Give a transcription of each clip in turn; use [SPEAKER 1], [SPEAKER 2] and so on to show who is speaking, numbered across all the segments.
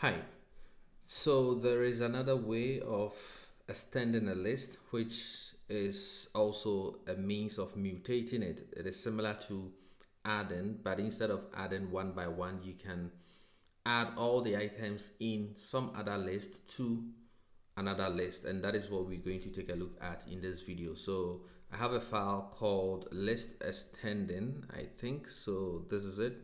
[SPEAKER 1] Hi. So there is another way of extending a list, which is also a means of mutating it. It is similar to adding, but instead of adding one by one, you can add all the items in some other list to another list, and that is what we're going to take a look at in this video. So I have a file called list extending, I think. So this is it,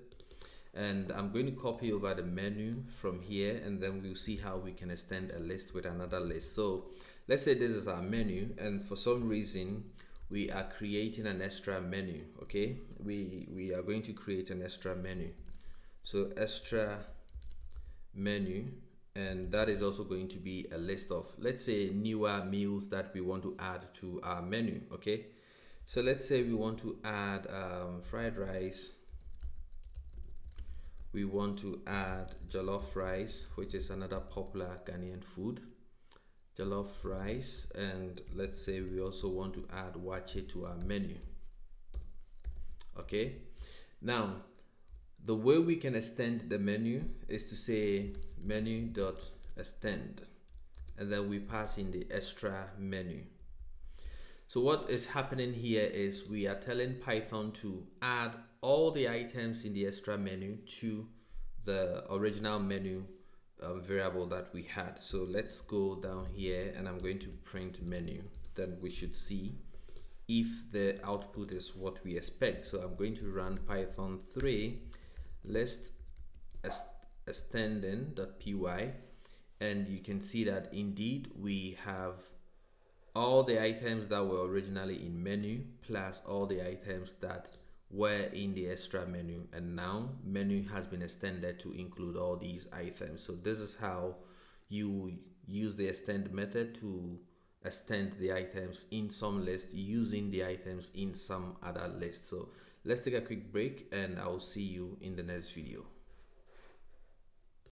[SPEAKER 1] and I'm going to copy over the menu from here, and then we'll see how we can extend a list with another list. So let's say this is our menu, and for some reason we are creating an extra menu. Okay, we are going to create an extra menu. So extra menu, and that is also going to be a list of, let's say, newer meals that we want to add to our menu. Okay, so let's say we want to add fried rice. We want to add jollof rice, which is another popular Ghanaian food, jollof rice. And let's say we also want to add wache to our menu. Okay, now the way we can extend the menu is to say menu.extend, and then we pass in the extra menu. So what is happening here is we are telling Python to add all the items in the extra menu to the original menu variable that we had. So let's go down here, and I'm going to print menu. Then we should see if the output is what we expect. So I'm going to run python 3 list extending.py, and you can see that indeed we have all the items that were originally in menu plus all the items that were in the extra menu, and now menu has been extended to include all these items. So this is how you use the extend method to extend the items in some list using the items in some other list. So let's take a quick break, and I'll see you in the next video.